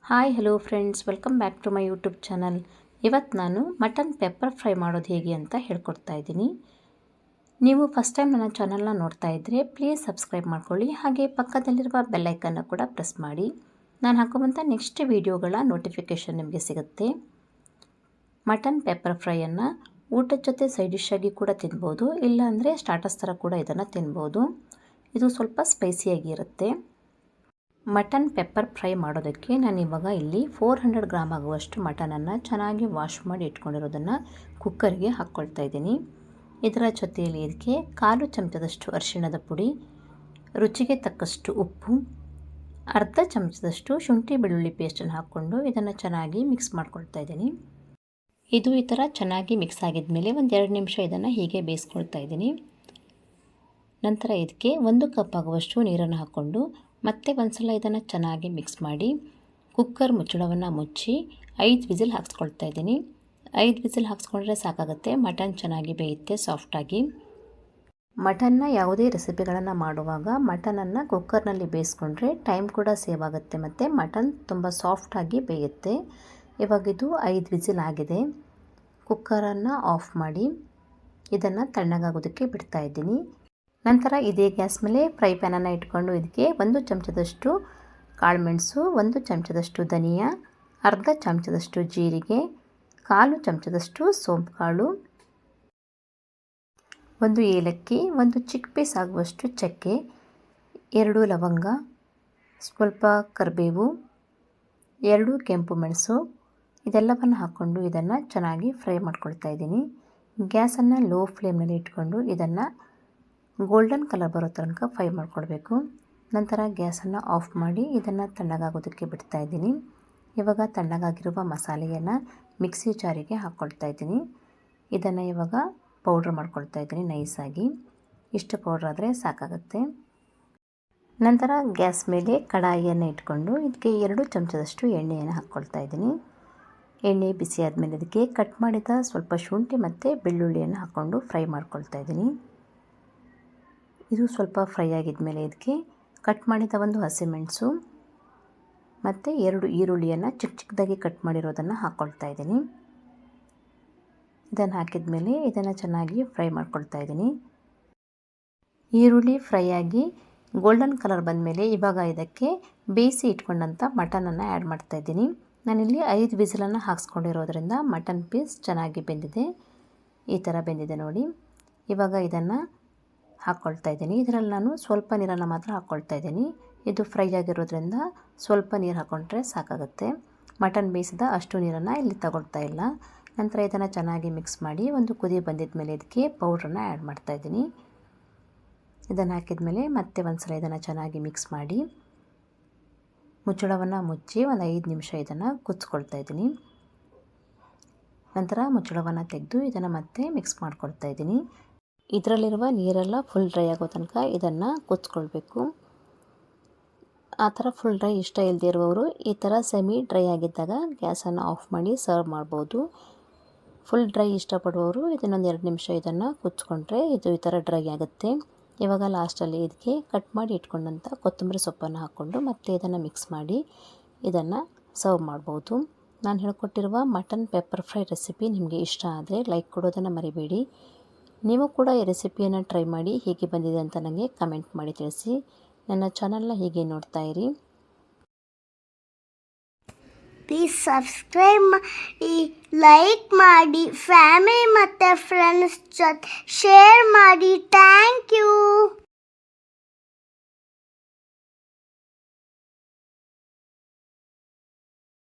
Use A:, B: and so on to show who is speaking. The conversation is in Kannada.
A: Hi hello friends, welcome back to my YouTube channel. ಇವತ್ತು ನಾನು ಮಟನ್ ಪೆಪ್ಪರ್ ಫ್ರೈ ಮಾಡೋದು ಹೇಗೆ ಅಂತ ಹೇಳ್ಕೊಡ್ತಾ ಇದ್ದೀನಿ. ನೀವು ಫಸ್ಟ್ ಟೈಮ್ ನನ್ನ ಚಾನಲ್ನ ನೋಡ್ತಾ ಇದ್ದರೆ ಪ್ಲೀಸ್ ಸಬ್ಸ್ಕ್ರೈಬ್ ಮಾಡ್ಕೊಳ್ಳಿ. ಹಾಗೆ ಪಕ್ಕದಲ್ಲಿರುವ ಬೆಲ್ಲೈಕನ್ನು ಕೂಡ ಪ್ರೆಸ್ ಮಾಡಿ. ನಾನು ಹಾಕುವಂಥ ನೆಕ್ಸ್ಟ್ ವೀಡಿಯೋಗಳ ನೋಟಿಫಿಕೇಷನ್ ನಿಮಗೆ ಸಿಗುತ್ತೆ. ಮಟನ್ ಪೆಪ್ಪರ್ ಫ್ರೈಯನ್ನು ಊಟದ ಜೊತೆ ಸೈಡ್ ಡಿಶ್ ಆಗಿ ಕೂಡ ತಿನ್ಬೋದು, ಇಲ್ಲಾಂದರೆ ಸ್ಟಾರ್ಟರ್ಸ್ ಥರ ಕೂಡ ಇದನ್ನು ತಿನ್ಬೋದು. ಇದು ಸ್ವಲ್ಪ ಸ್ಪೈಸಿಯಾಗಿರುತ್ತೆ. ಮಟನ್ ಪೆಪ್ಪರ್ ಫ್ರೈ ಮಾಡೋದಕ್ಕೆ ನಾನು ಇವಾಗ ಇಲ್ಲಿ 400 ಗ್ರಾಮ್ ಆಗುವಷ್ಟು ಮಟನನ್ನು ಚೆನ್ನಾಗಿ ವಾಶ್ ಮಾಡಿ ಇಟ್ಕೊಂಡಿರೋದನ್ನು ಕುಕ್ಕರ್ಗೆ ಹಾಕ್ಕೊಳ್ತಾ ಇದ್ದೀನಿ. ಇದರ ಜೊತೆಯಲ್ಲಿ ಇದಕ್ಕೆ 1/4 ಚಮಚದಷ್ಟು ಅರಿಶಿಣದ ಪುಡಿ, ರುಚಿಗೆ ತಕ್ಕಷ್ಟು ಉಪ್ಪು, ಅರ್ಧ ಚಮಚದಷ್ಟು ಶುಂಠಿ ಬೆಳ್ಳುಳ್ಳಿ ಪೇಸ್ಟನ್ನು ಹಾಕ್ಕೊಂಡು ಇದನ್ನು ಚೆನ್ನಾಗಿ ಮಿಕ್ಸ್ ಮಾಡ್ಕೊಳ್ತಾ ಇದ್ದೀನಿ. ಇದು ಈ ಥರ ಚೆನ್ನಾಗಿ ಮಿಕ್ಸ್ ಆಗಿದ ಮೇಲೆ ಒಂದು 2 ನಿಮಿಷ ಇದನ್ನು ಹೀಗೆ ಬೇಯಿಸ್ಕೊಳ್ತಾ ಇದ್ದೀನಿ. ನಂತರ ಇದಕ್ಕೆ 1 ಕಪ್ ಆಗುವಷ್ಟು ನೀರನ್ನು ಹಾಕ್ಕೊಂಡು ಮತ್ತೆ ಒಂದು ಸಲ ಇದನ್ನು ಚೆನ್ನಾಗಿ ಮಿಕ್ಸ್ ಮಾಡಿ ಕುಕ್ಕರ್ ಮುಚ್ಚಳವನ್ನು ಮುಚ್ಚಿ 5 ವಿಸಿಲ್ ಹಾಕ್ಸ್ಕೊಳ್ತಾ ಇದ್ದೀನಿ. 5 ವಿಸಿಲ್ ಹಾಕ್ಸ್ಕೊಂಡ್ರೆ ಸಾಕಾಗುತ್ತೆ. ಮಟನ್ ಚೆನ್ನಾಗಿ ಬೇಯುತ್ತೆ ಸಾಫ್ಟಾಗಿ. ಮಟನ್ನ ಯಾವುದೇ ರೆಸಿಪಿಗಳನ್ನು ಮಾಡುವಾಗ ಮಟನನ್ನು ಕುಕ್ಕರ್ನಲ್ಲಿ ಬೇಯಿಸ್ಕೊಂಡ್ರೆ ಟೈಮ್ ಕೂಡ ಸೇವ್ ಆಗುತ್ತೆ ಮತ್ತು ಮಟನ್ ತುಂಬ ಸಾಫ್ಟಾಗಿ ಬೇಯುತ್ತೆ. ಇವಾಗಿದು 5 ವಿಸಿಲ್ ಆಗಿದೆ. ಕುಕ್ಕರನ್ನು ಆಫ್ ಮಾಡಿ ಇದನ್ನು ತಣ್ಣಗಾಗೋದಕ್ಕೆ ಬಿಡ್ತಾ ಇದ್ದೀನಿ. ನಂತರ ಇದೇ ಗ್ಯಾಸ್ ಮೇಲೆ ಫ್ರೈ ಪ್ಯಾನನ್ನು ಇಟ್ಕೊಂಡು ಇದಕ್ಕೆ 1 ಚಮಚದಷ್ಟು ಕಾಳುಮೆಣಸು, 1 ಚಮಚದಷ್ಟು ಧನಿಯಾ, ಅರ್ಧ ಚಮಚದಷ್ಟು ಜೀರಿಗೆ, 1/4 ಚಮಚದಷ್ಟು ಸೋಂಪು ಕಾಳು, 1 ಏಲಕ್ಕಿ, 1 ಚಿಕ್ಕ ಪೀಸ್ ಆಗುವಷ್ಟು ಚಕ್ಕೆ, 2 ಲವಂಗ, ಸ್ವಲ್ಪ ಕರಿಬೇವು, 2 ಕೆಂಪು ಮೆಣಸು, ಇದೆಲ್ಲವನ್ನು ಹಾಕ್ಕೊಂಡು ಇದನ್ನು ಚೆನ್ನಾಗಿ ಫ್ರೈ ಮಾಡ್ಕೊಳ್ತಾ ಇದ್ದೀನಿ. ಗ್ಯಾಸನ್ನು ಲೋ ಫ್ಲೇಮ್ನಲ್ಲಿ ಇಟ್ಕೊಂಡು ಇದನ್ನು ಗೋಲ್ಡನ್ ಕಲರ್ ಬರೋ ತನಕ ಫ್ರೈ ಮಾಡ್ಕೊಳ್ಬೇಕು. ನಂತರ ಗ್ಯಾಸನ್ನು ಆಫ್ ಮಾಡಿ ಇದನ್ನು ತಣ್ಣಗಾಗೋದಕ್ಕೆ ಬಿಡ್ತಾ ಇದ್ದೀನಿ. ಇವಾಗ ತಣ್ಣಗಾಗಿರುವ ಮಸಾಲೆಯನ್ನು ಮಿಕ್ಸಿ ಜಾರಿಗೆ ಹಾಕ್ಕೊಳ್ತಾ ಇದ್ದೀನಿ. ಇದನ್ನು ಇವಾಗ ಪೌಡ್ರ್ ಮಾಡ್ಕೊಳ್ತಾ ಇದ್ದೀನಿ ನೈಸಾಗಿ. ಇಷ್ಟು ಪೌಡ್ರ್ ಆದರೆ ಸಾಕಾಗುತ್ತೆ. ನಂತರ ಗ್ಯಾಸ್ ಮೇಲೆ ಕಡಾಯಿಯನ್ನು ಇಟ್ಕೊಂಡು ಇದಕ್ಕೆ 2 ಚಮಚದಷ್ಟು ಎಣ್ಣೆಯನ್ನು ಹಾಕ್ಕೊಳ್ತಾ ಇದ್ದೀನಿ. ಎಣ್ಣೆ ಬಿಸಿ ಆದಮೇಲೆ ಇದಕ್ಕೆ ಕಟ್ ಮಾಡಿದ ಸ್ವಲ್ಪ ಶುಂಠಿ ಮತ್ತು ಬೆಳ್ಳುಳ್ಳಿಯನ್ನು ಹಾಕ್ಕೊಂಡು ಫ್ರೈ ಮಾಡ್ಕೊಳ್ತಾ ಇದ್ದೀನಿ. ಇದು ಸ್ವಲ್ಪ ಫ್ರೈ ಆಗಿದ ಮೇಲೆ ಇದಕ್ಕೆ ಕಟ್ ಮಾಡಿದ 1 ಹಸಿಮೆಣಸು ಮತ್ತು 2 ಈರುಳ್ಳಿಯನ್ನು ಚಿಕ್ಕ ಚಿಕ್ಕದಾಗಿ ಕಟ್ ಮಾಡಿರೋದನ್ನು ಹಾಕ್ಕೊಳ್ತಾ ಇದ್ದೀನಿ. ಇದನ್ನು ಹಾಕಿದ ಮೇಲೆ ಇದನ್ನು ಚೆನ್ನಾಗಿ ಫ್ರೈ ಮಾಡ್ಕೊಳ್ತಾ ಇದ್ದೀನಿ. ಈರುಳ್ಳಿ ಫ್ರೈ ಆಗಿ ಗೋಲ್ಡನ್ ಕಲರ್ ಬಂದ ಮೇಲೆ ಇವಾಗ ಇದಕ್ಕೆ ಬೇಯಿಸಿ ಇಟ್ಕೊಂಡಂಥ ಮಟನನ್ನು ಆ್ಯಡ್ ಮಾಡ್ತಾ ಇದ್ದೀನಿ. ನಾನಿಲ್ಲಿ 5 ವಿಸಿಲನ್ನು ಹಾಕ್ಸ್ಕೊಂಡಿರೋದ್ರಿಂದ ಮಟನ್ ಪೀಸ್ ಚೆನ್ನಾಗಿ ಬೆಂದಿದೆ. ಈ ಥರ ಬೆಂದಿದೆ ನೋಡಿ. ಇವಾಗ ಇದನ್ನು ಹಾಕ್ಕೊಳ್ತಾ ಇದ್ದೀನಿ. ಇದರಲ್ಲಿ ನಾನು ಸ್ವಲ್ಪ ನೀರನ್ನು ಮಾತ್ರ ಹಾಕ್ಕೊಳ್ತಾ ಇದ್ದೀನಿ. ಇದು ಫ್ರೈ ಆಗಿರೋದ್ರಿಂದ ಸ್ವಲ್ಪ ನೀರು ಹಾಕ್ಕೊಂಡ್ರೆ ಸಾಕಾಗುತ್ತೆ. ಮಟನ್ ಬೇಯಿಸಿದ ಅಷ್ಟು ನೀರನ್ನು ಇಲ್ಲಿ ತಗೊಳ್ತಾ ಇಲ್ಲ. ನಂತರ ಇದನ್ನು ಚೆನ್ನಾಗಿ ಮಿಕ್ಸ್ ಮಾಡಿ ಒಂದು ಕುದಿ ಬಂದಿದ ಮೇಲೆ ಇದಕ್ಕೆ ಪೌಡ್ರನ್ನು ಆ್ಯಡ್ ಮಾಡ್ತಾ ಇದ್ದೀನಿ. ಇದನ್ನು ಹಾಕಿದ ಮೇಲೆ ಮತ್ತೆ ಒಂದು ಸಲ ಇದನ್ನು ಚೆನ್ನಾಗಿ ಮಿಕ್ಸ್ ಮಾಡಿ ಮುಚ್ಚಳವನ್ನು ಮುಚ್ಚಿ ಒಂದು 5 ನಿಮಿಷ ಇದನ್ನು ಕುದಿಸ್ಕೊಳ್ತಾ ಇದ್ದೀನಿ. ನಂತರ ಮುಚ್ಚಳವನ್ನು ತೆಗೆದು ಇದನ್ನು ಮತ್ತೆ ಮಿಕ್ಸ್ ಮಾಡ್ಕೊಳ್ತಾ ಇದ್ದೀನಿ. ಇದರಲ್ಲಿರುವ ನೀರೆಲ್ಲ ಫುಲ್ ಡ್ರೈ ಆಗೋ ತನಕ ಇದನ್ನು ಕುದಿಸ್ಕೊಳ್ಬೇಕು. ಆ ಥರ ಫುಲ್ ಡ್ರೈ ಇಷ್ಟ ಇಲ್ಲದೆ ಇರುವವರು ಈ ಥರ ಸೆಮಿ ಡ್ರೈ ಆಗಿದ್ದಾಗ ಗ್ಯಾಸನ್ನು ಆಫ್ ಮಾಡಿ ಸರ್ವ್ ಮಾಡ್ಬೋದು. ಫುಲ್ ಡ್ರೈ ಇಷ್ಟಪಡುವವರು ಇದನ್ನೊಂದು 2 ನಿಮಿಷ ಇದನ್ನು ಕುದಿಸ್ಕೊಂಡ್ರೆ ಇದು ಈ ಥರ ಡ್ರೈ ಆಗುತ್ತೆ. ಇವಾಗ ಲಾಸ್ಟಲ್ಲಿ ಇದಕ್ಕೆ ಕಟ್ ಮಾಡಿ ಇಟ್ಕೊಂಡಂಥ ಕೊತ್ತಂಬರಿ ಸೊಪ್ಪನ್ನು ಹಾಕ್ಕೊಂಡು ಮತ್ತೆ ಇದನ್ನು ಮಿಕ್ಸ್ ಮಾಡಿ ಇದನ್ನು ಸರ್ವ್ ಮಾಡ್ಬೋದು. ನಾನು ಹೇಳ್ಕೊಟ್ಟಿರುವ ಮಟನ್ ಪೆಪ್ಪರ್ ಫ್ರೈ ರೆಸಿಪಿ ನಿಮಗೆ ಇಷ್ಟ ಆದರೆ ಲೈಕ್ ಕೊಡೋದನ್ನು ಮರಿಬೇಡಿ. ನೀವು ಕೂಡ ಈ ರೆಸಿಪಿಯನ್ನು ಟ್ರೈ ಮಾಡಿ ಹೇಗೆ ಬಂದಿದೆ ಅಂತ ನನಗೆ ಕಮೆಂಟ್ ಮಾಡಿ ತಿಳಿಸಿ. ನನ್ನ ಚಾನಲ್ನ ಹೀಗೆ ನೋಡ್ತಾ ಇರಿ.
B: ಪ್ಲೀಸ್ ಸಬ್ಸ್ಕ್ರೈಬ್ ಮಾಡಿ, ಲೈಕ್ ಮಾಡಿ, ಫ್ಯಾಮಿಲಿ ಮತ್ತು ಫ್ರೆಂಡ್ಸ್ ಜೊತೆ ಶೇರ್ ಮಾಡಿ. Thank you.